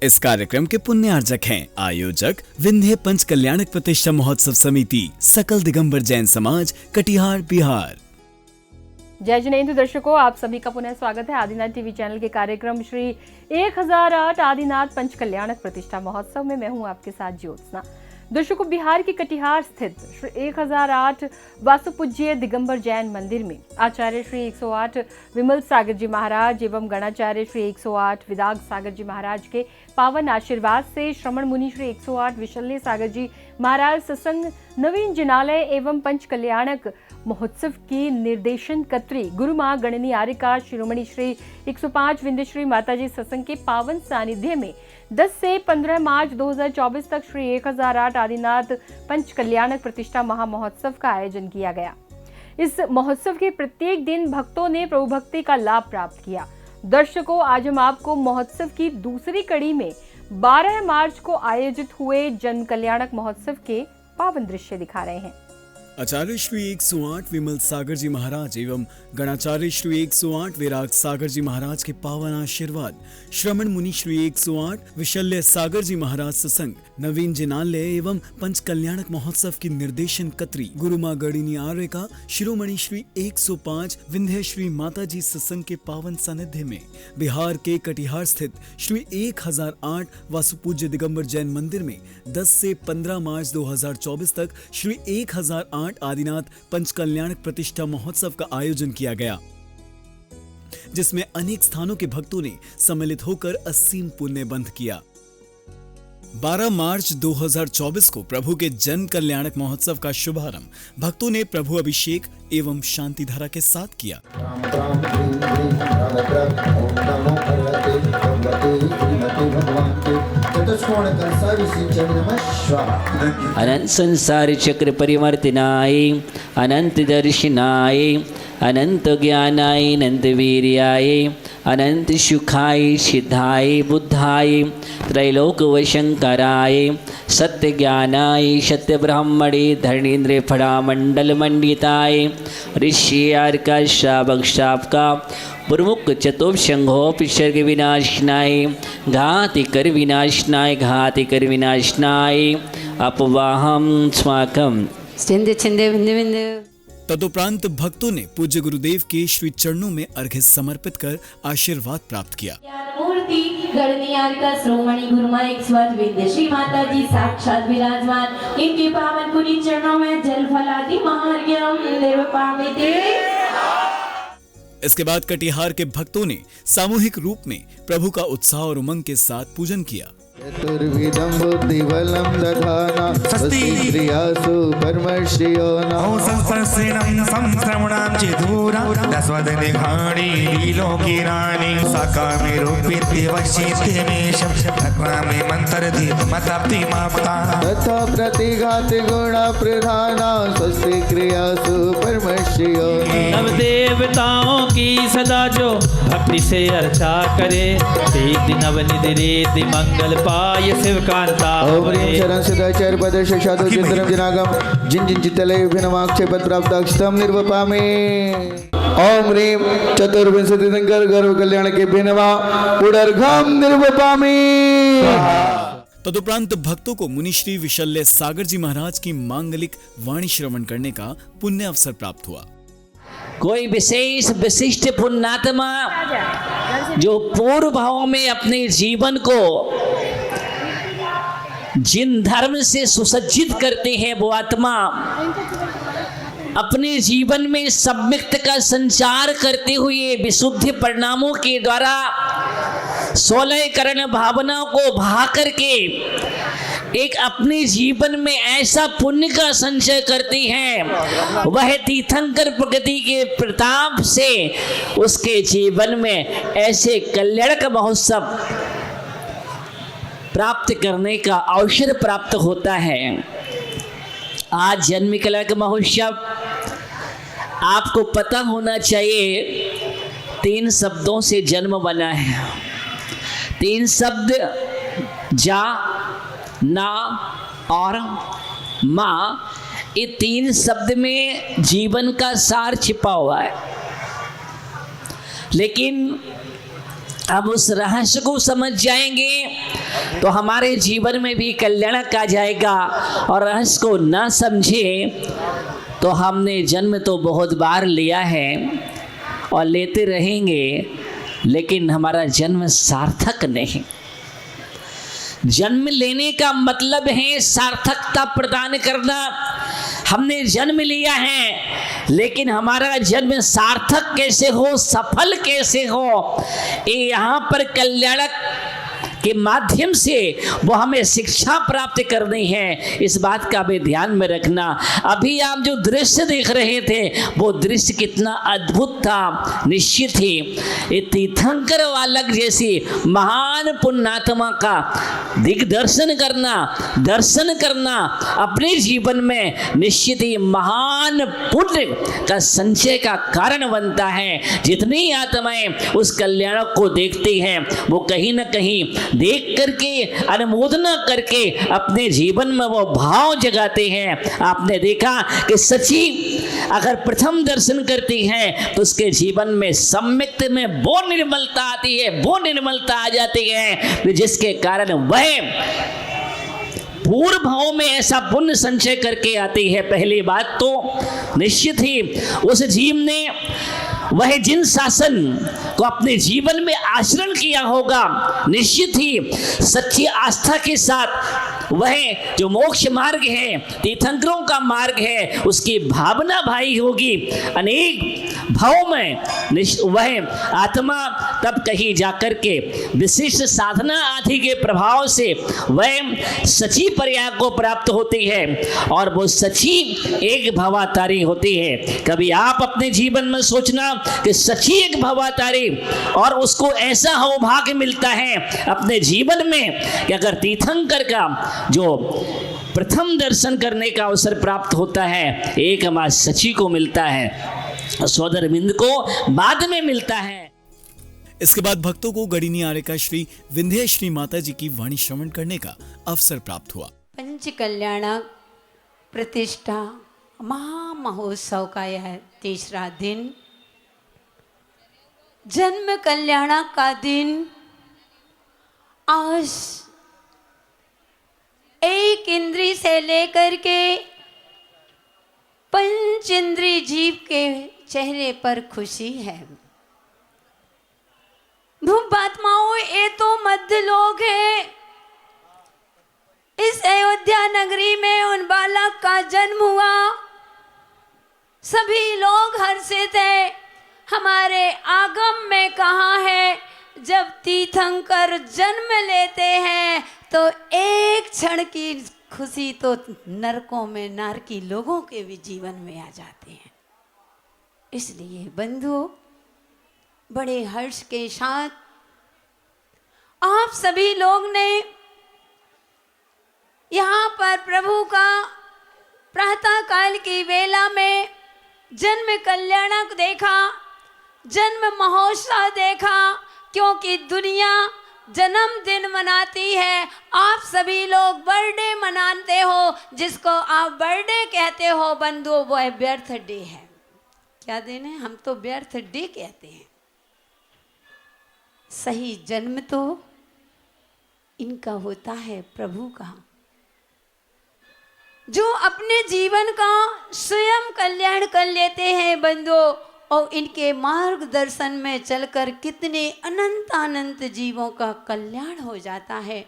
इस कार्यक्रम के पुण्यार्जक हैं आयोजक विंध्य पंच कल्याणक प्रतिष्ठा महोत्सव समिति, सकल दिगंबर जैन समाज, कटिहार, बिहार। जय जिनेन्द्र दर्शकों, आप सभी का पुनः स्वागत है आदिनाथ टीवी चैनल के कार्यक्रम श्री 1008 आदिनाथ पंच कल्याणक प्रतिष्ठा महोत्सव में। मैं हूं आपके साथ ज्योत्सना। दर्शकों, बिहार के कटिहार स्थित श्री 1008 वासुपूज्य दिगंबर जैन मंदिर में आचार्य श्री 108 विमल सागर जी महाराज एवं गणाचार्य श्री 108 विदाग सागर जी महाराज के पावन आशीर्वाद से श्रमण मुनि श्री 108 विशल्य सागर जी महाराज सत्संग नवीन जिनालय एवं पंच कल्याणक महोत्सव की निर्देशन कत्री गुरु मां गणनी आर्यका शिरोमणि श्री 105 विंध्यश्री माताजी सत्संग के पावन सानिध्य में 10 से 15 मार्च 2024 तक श्री 1008 आदिनाथ पंच कल्याणक प्रतिष्ठा महामहोत्सव का आयोजन किया गया। इस महोत्सव के प्रत्येक दिन भक्तों ने प्रभु भक्ति का लाभ प्राप्त किया। दर्शकों, आज हम आपको महोत्सव की दूसरी कड़ी में 12 मार्च को आयोजित हुए जन कल्याणक महोत्सव के पावन दृश्य दिखा रहे हैं। आचार्य श्री 108 विमल सागर जी महाराज एवं गणाचार्य श्री 108 विराग सागर जी महाराज के पावन आशीर्वाद, श्रमण मुनि श्री 108 विशल्य सागर जी महाराज सत्संग नवीन जिनालय एवं पंच कल्याणक महोत्सव की निर्देशन कत्री गुरु मां गणनी आर्यका शिरोमणि श्री 105 विंध्य श्री माताजी सत्संग के पावन सानिध्य में बिहार के कटिहार स्थित श्री 1008 वासुपूज्य दिगंबर जैन मंदिर में 10 से 15 मार्च 2024 तक श्री 1008 आदिनाथ पंच कल्याणक प्रतिष्ठा महोत्सव का आयोजन किया गया, जिसमें अनेक स्थानों के भक्तों ने सम्मिलित होकर असीम पुण्य बंध किया। 12 मार्च 2024 को प्रभु के जन कल्याणक महोत्सव का शुभारंभ भक्तों ने प्रभु अभिषेक एवं शांति धारा के साथ किया। अनंत संसार चक्र परिवर्तनाय, अनंत दर्शनाय, अनंत ज्ञानाय, अनंत वीर्याय, अनंत सुखाय, सिद्धाय, बुद्धाय, त्रैलोक वशंकराय, सत्य ज्ञानाय, सत्य ब्रह्मणे, धरणीन्द्र फड़ा मंडल मंडिताय, ऋषि आर्का श्रावक श्रावका प्रमुख चतुर्शंघोपसर्ग विनाशनाय, घाति कर विनाशनाय, घाति कर विनाशनाय, अपवाहम स्वाकम छिंद छिंद विंद विंद। तदुपरांत भक्तों ने पूज्य गुरुदेव के श्री चरणों में अर्घ्य समर्पित कर आशीर्वाद प्राप्त किया। मूर्ति गणनी आर्यका श्रोमणी गुरु मां 108 विंध्यश्री माताजी साक्षात विराजमान, इनके पावन पुनीत चरणों में जल फलादि महार्घ्यम निर्वपामिते। इसके बाद कटिहार के भक्तों ने सामूहिक रूप में प्रभु का उत्साह और उमंग के साथ पूजन किया। चतुर्विधं बुद्धिबलं दधाना स्त्रियासु परमश्रियो नमो संस्पर्शेनं संश्रमणां चिदूरं दस्वदनिघाणी लीलोकिराणि साकामे रूपिते वशीते मेषं तक्रामे मन्त्रदीप मताप्ति माप्ता तथा प्रतिघाति गुण प्रधाना स्वस्ति क्रियासु परमश्रियो नव देवताओं की सदा जो भक्ति से अर्चा करे, प्रीति नवनिधि रीति मंगल पाय शिव कांता। ओम ह्रीं शरण सदाचार्य पद शिक्षादो चित्रम जिनागम जिन जिन चित्तले विभिन्नमाक्षे पद प्राप्त अक्षतम निर्वपामि। ओम ह्रीं चतुर्विंशति शंकर गर्भ कल्याण के भिन्नवा पुनर्घम निर्वपामि। तदुपरांत भक्तों को मुनि श्री विशल्य सागर जी महाराज की मांगलिक वाणी श्रवण करने का पुण्य अवसर प्राप्त हुआ। कोई विशेष विशिष्ट पुण्यात्मा जो पूर्व भाव में अपने जीवन को जिन धर्म से सुसज्जित करते हैं, वो आत्मा अपने जीवन में सम्यक्त का संचार करते हुए विशुद्ध परिणामों के द्वारा 16 करण भावनाओं को भा करके एक अपने जीवन में ऐसा पुण्य का संचय करती हैं, वह तीर्थंकर प्रकृति के प्रताप से उसके जीवन में ऐसे कल्याणक महोत्सव प्राप्त करने का अवसर प्राप्त होता है। आज जन्म कल्याणक महोत्सव आपको पता होना चाहिए, 3 शब्दों से जन्म बना है। 3 शब्द जा, ना और माँ, ये 3 शब्द में जीवन का सार छिपा हुआ है। लेकिन अब उस रहस्य को समझ जाएंगे तो हमारे जीवन में भी कल्याण आ जाएगा। और रहस्य को ना समझे तो हमने जन्म तो बहुत बार लिया है और लेते रहेंगे, लेकिन हमारा जन्म सार्थक नहीं। जन्म लेने का मतलब है सार्थकता प्रदान करना। हमने जन्म लिया है, लेकिन हमारा जन्म सार्थक कैसे हो, सफल कैसे हो, ये यहाँ पर कल्याणक के माध्यम से वो हमें शिक्षा प्राप्त करनी है। इस बात का भी ध्यान में रखना। अभी आप जो दृश्य देख रहे थे वो दृश्य कितना अद्भुत था। निश्चित ही ये तीर्थंकर वालक जैसी महान पुण्यात्मा का दिग्दर्शन करना, दर्शन करना अपने जीवन में निश्चित ही महान पुण्य का संचय का कारण बनता है। जितनी आत्माएं उस कल्याण को देखती हैं वो कहीं ना कहीं देख करके अनुमोदना करके अपने जीवन में वो भाव जगाते हैं। आपने देखा कि सची अगर प्रथम दर्शन करती है तो उसके जीवन में सम्यक्त में वो निर्मलता आती है, वो निर्मलता आ जाती है जिसके कारण वह पूर्व भाव में ऐसा पुण्य संचय करके आती है। पहली बात तो निश्चित ही उस जीव ने वह जिन शासन को अपने जीवन में आचरण किया होगा, निश्चित ही सच्ची आस्था के साथ वह जो मोक्ष मार्ग है, तीर्थंकरों का मार्ग है, उसकी भावना भाई होगी। अनेक भाव में वह आत्मा तब कहीं जाकर के विशिष्ट साधना आदि के प्रभाव से वह सची पर्याय को प्राप्त होती है और वो सची एक भवातारी होती है। कभी आप अपने जीवन में सोचना कि सच्ची एक भवातारी और उसको ऐसा सौभाग्य मिलता है अपने जीवन में कि अगर तीर्थंकर का जो प्रथम दर्शन करने का अवसर प्राप्त होता है, एक माँ सची को मिलता है, सौदर बिंद को बाद में मिलता है। इसके बाद भक्तों को गढ़ी आर्यका श्री विंध्यश्री माता जी की वाणी श्रवण करने का अवसर प्राप्त हुआ। पंच कल्याण प्रतिष्ठा महामहोत्सव का यह तीसरा दिन, जन्म कल्याण का दिन, आज एक इंद्री से लेकर के पंच इंद्री जीव के चेहरे पर खुशी है। भूपात्माओं, ये तो मध्य लोग हैं। इस अयोध्या नगरी में उन बालक का जन्म हुआ, सभी लोग हर्षित हैं। हमारे आगम में कहा है, जब तीर्थंकर जन्म लेते हैं तो एक क्षण की खुशी तो नरकों में नारकी लोगों के भी जीवन में आ जाते हैं। इसलिए बंधुओं, बड़े हर्ष के साथ आप सभी लोग ने यहाँ पर प्रभु का प्रातः काल की वेला में जन्म कल्याणक देखा, जन्म महोत्सव देखा, क्योंकि दुनिया जन्मदिन मनाती है। आप सभी लोग बर्थडे मनाते हो, जिसको आप बर्थडे कहते हो बंधुओं, वो है बर्थडे है। क्या दिन है? हम तो बर्थडे कहते हैं। सही जन्म तो इनका होता है प्रभु का, जो अपने जीवन का स्वयं कल्याण कर लेते हैं बंधुओं, और इनके मार्गदर्शन में चलकर कितने अनंत जीवों का कल्याण हो जाता है।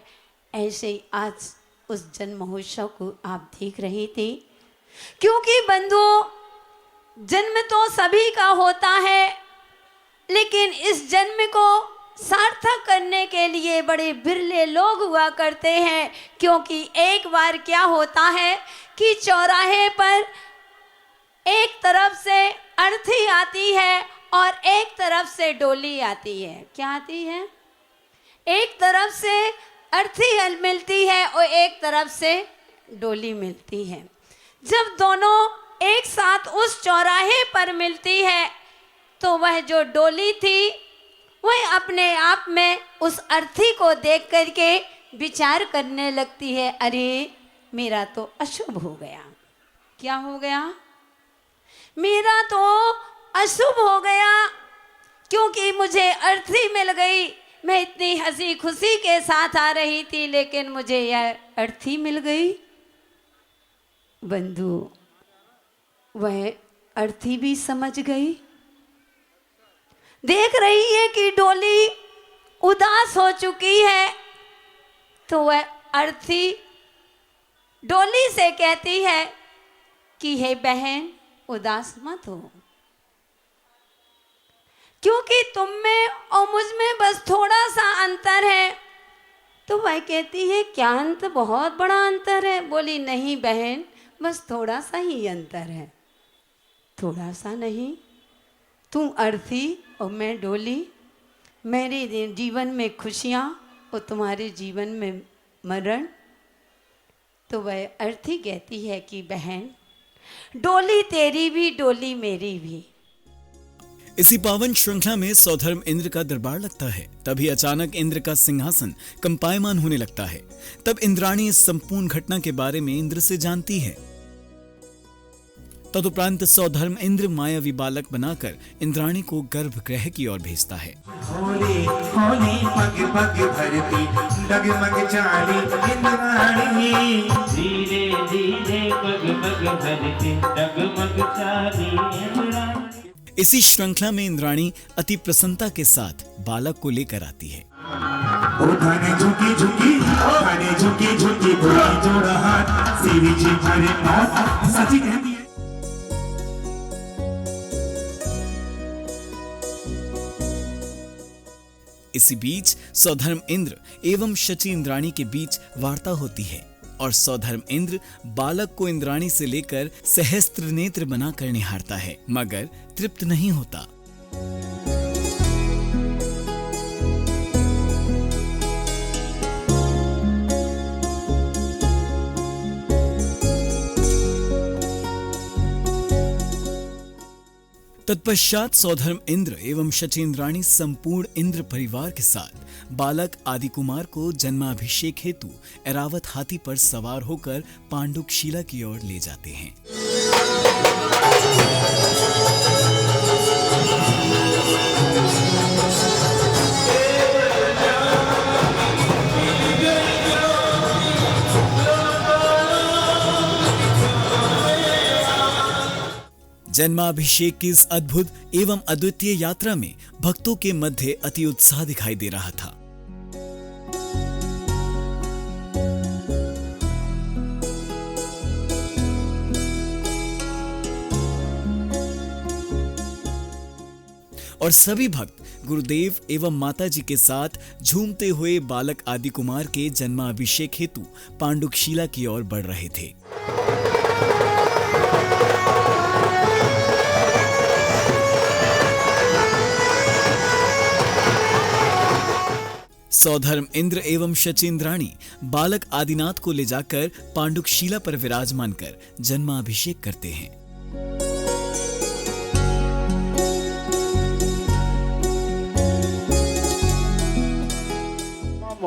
ऐसे आज उस जन्म महोत्सव को आप देख रहे थे, क्योंकि बंधुओं जन्म तो सभी का होता है, लेकिन इस जन्म को सार्थक करने के लिए बड़े बिरले लोग हुआ करते हैं। क्योंकि एक बार क्या होता है कि चौराहे पर एक तरफ से अर्थी आती है और एक तरफ से डोली आती है। क्या आती है? एक तरफ से अर्थी मिलती है और एक तरफ से डोली मिलती है। जब दोनों एक साथ उस चौराहे पर मिलती है तो वह जो डोली थी वह अपने आप में उस अर्थी को देख करके विचार करने लगती है, अरे मेरा तो अशुभ हो गया। क्या हो गया? मेरा तो अशुभ हो गया, क्योंकि मुझे अर्थी मिल गई, मैं इतनी हंसी खुशी के साथ आ रही थी, लेकिन मुझे यह अर्थी मिल गई। बंधु, वह अर्थी भी समझ गई। देख रही है कि डोली उदास हो चुकी है, तो वह अर्थी डोली से कहती है कि हे बहन, उदास मत हो, क्योंकि तुम में और मुझ में बस थोड़ा सा अंतर है। तो वह कहती है क्या अंतर? बहुत बड़ा अंतर है। बोली नहीं बहन, बस थोड़ा सा ही अंतर है। थोड़ा सा नहीं, तू अर्थी और मैं डोली। मेरे जीवन में खुशियाँ और तुम्हारे जीवन में मरण। तो वह अर्थी कहती है कि बहन, डोली तेरी भी, डोली मेरी भी। इसी पावन श्रृंखला में सौधर्म इंद्र का दरबार लगता है। तभी अचानक इंद्र का सिंहासन कंपायमान होने लगता है। तब इंद्राणी इस संपूर्ण घटना के बारे में इंद्र से जानती है। तदुपरांत सौधर्म इंद्र मायावी बालक बनाकर इंद्राणी को गर्भगृह की ओर भेजता है। होली होली पग पग भरती डगमग चाली इंद्राणी, धीरे धीरे पग पग भरती डगमग चाली इंद्राणी। इसी श्रृंखला में इंद्राणी अति प्रसन्नता के साथ बालक को लेकर आती है। खाने झुकी झुकी, खाने झुकी झुकी, जोड़ा हाथ सीवी जी भरे पास, सची कहती है। इसी बीच सौधर्म इंद्र एवं शची इंद्राणी के बीच वार्ता होती है और सौधर्म इंद्र बालक को इंद्राणी से लेकर सहस्त्र नेत्र बनाकर निहारता है, मगर तृप्त नहीं होता। तत्पश्चात सौधर्म इंद्र एवं शची इंद्राणी संपूर्ण इंद्र परिवार के साथ बालक आदि कुमार को जन्माभिषेक हेतु एरावत हाथी पर सवार होकर पांडुकशिला की ओर ले जाते हैं। जन्माभिषेक की इस अद्भुत एवं अद्वितीय यात्रा में भक्तों के मध्य अति उत्साह दिखाई दे रहा था। और सभी भक्त गुरुदेव एवं माताजी के साथ झूमते हुए बालक आदि कुमार के जन्माभिषेक हेतु पांडुकशिला की ओर बढ़ रहे थे। सौधर्म इंद्र एवं शची इंद्राणी बालक आदिनाथ को ले जाकर पांडुकशिला पर विराजमान कर जन्माभिषेक करते हैं।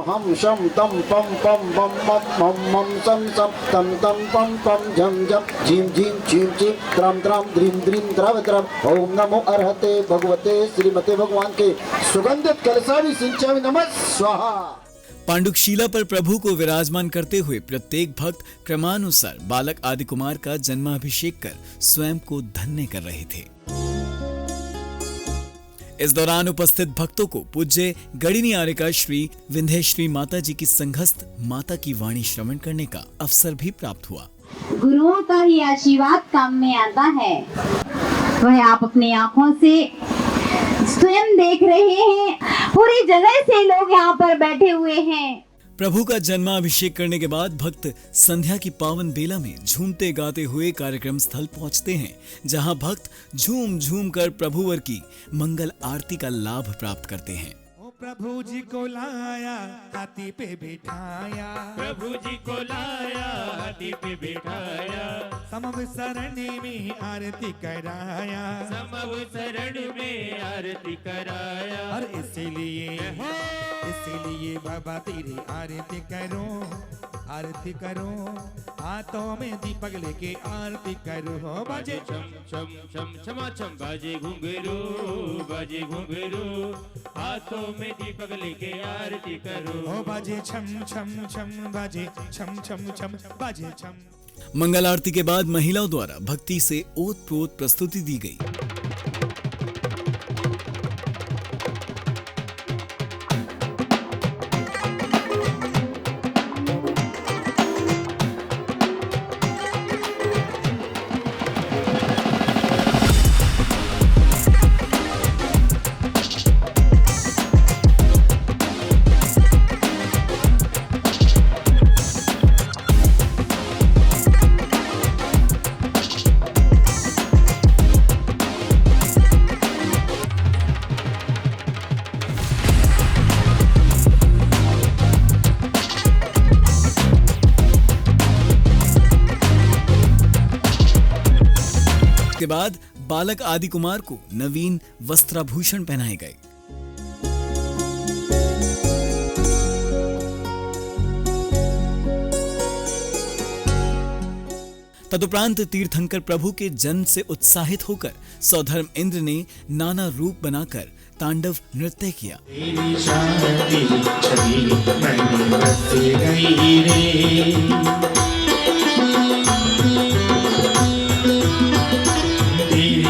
हम शम तम पम पम बम मम मम मम सम सम तम तम पम पम झम झम झीम झीम झीम झीम त्रम त्रम द्रीम द्रीम द्रव द्रव। ओम नमो अर्हते भगवते श्रीमते भगवान के सुगंधित कलशावि सिंचावि नमः स्वाहा। पांडुकशिला पर प्रभु को विराजमान करते हुए प्रत्येक भक्त क्रमानुसार बालक आदि कुमार का जन्माभिषेक कर स्वयं को धन्य कर रहे थे। इस दौरान उपस्थित भक्तों को पूज्य गढ़ी आर्यका श्री विंध्यश्री माता जी की संघस्थ माता की वाणी श्रवण करने का अवसर भी प्राप्त हुआ। गुरुओं का ही आशीर्वाद काम में आता है, वह आप अपनी आंखों से स्वयं देख रहे हैं। पूरी जगह से लोग यहाँ पर बैठे हुए हैं। प्रभु का जन्माभिषेक करने के बाद भक्त संध्या की पावन बेला में झूमते गाते हुए कार्यक्रम स्थल पहुंचते हैं, जहां भक्त झूम झूम कर प्रभुवर की मंगल आरती का लाभ प्राप्त करते हैं। प्रभु जी को लाया हाथी पे बिठाया, प्रभु जी को लाया हाथी पे बिठाया, समव सरणी में आरती कराया, समव शरण में आरती कराया। और इसीलिए बाबा तेरी आरती करो, आरती करूं, हाथों में दीपक लेके आरती करूं। हो बाजे छम छम छम छमा छम, बाजे घुंघरू हाथों में दीपक लेके आरती करो। हो बाजे छम छम छम, बाजे छम छम छम, बाजे छम। मंगल आरती के बाद महिलाओं द्वारा भक्ति से ओत-प्रोत प्रस्तुति दी गई। के बाद बालक आदि कुमार को नवीन वस्त्राभूषण पहनाए गए। तदुपरांत तीर्थंकर प्रभु के जन्म से उत्साहित होकर सौधर्म इंद्र ने नाना रूप बनाकर तांडव नृत्य किया। तेरी शादी छवि मन बस गई रे, तेरी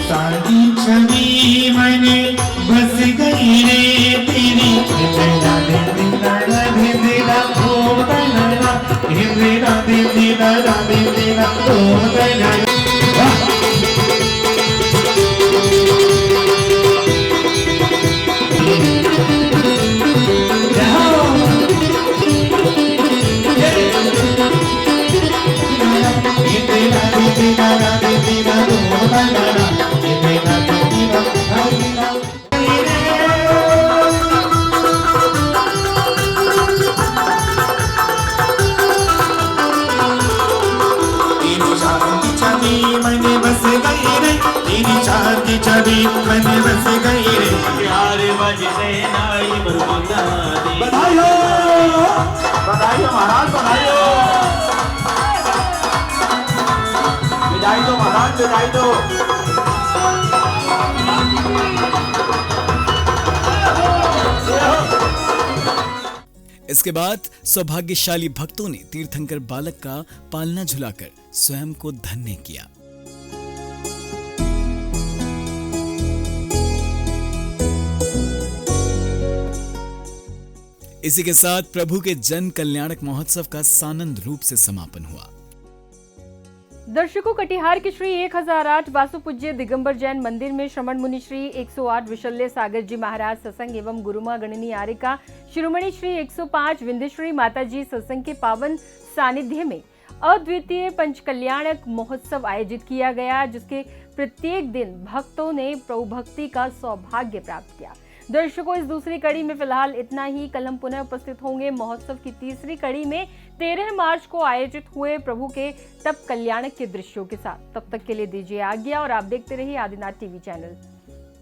शादी छवि मन बस गई रे, तेरी हिंदरा हिंदरा हिंदरा ओ तनरा, हिंदरा हिंदरा हिंदरा ओ तनरा। छवि मन बस गई रे, प्यार बजते नाई मुर्गा दी। बधाई हो महाराज, बधाई हो। विदाई दो महाराज, विदाई दो। इसके बाद सौभाग्यशाली भक्तों ने तीर्थंकर बालक का पालना झुलाकर स्वयं को धन्य किया। इसी के साथ प्रभु के जन कल्याणक महोत्सव का सानंद रूप से समापन हुआ। दर्शकों, कटिहार के श्री 1008 वासुपूज्य दिगंबर जैन मंदिर में श्रमण मुनि श्री 108 विशल्य सागर जी महाराज सत्संग एवं गुरुमा गणनी आर्यिका शिरोमणि श्री 105 विंध्यश्री माता जी सत्संग के पावन सानिध्य में अद्वितीय पंचकल्याणक महोत्सव आयोजित किया गया, जिसके प्रत्येक दिन भक्तों ने प्रभु भक्ति का सौभाग्य प्राप्त किया। दर्शकों, इस दूसरी कड़ी में फिलहाल इतना ही। कल हम पुनः उपस्थित होंगे महोत्सव की तीसरी कड़ी में 13 मार्च को आयोजित हुए प्रभु के तप कल्याणक के दृश्यों के साथ। तब तक के लिए दीजिए आज्ञा और आप देखते रहिए आदिनाथ टीवी चैनल।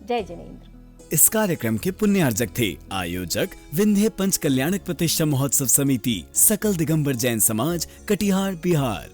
जय जिनेंद्र। इस कार्यक्रम के पुण्यार्जक थे आयोजक विंध्य पंच कल्याणक प्रतिष्ठा महोत्सव समिति, सकल दिगंबर जैन समाज, कटिहार, बिहार।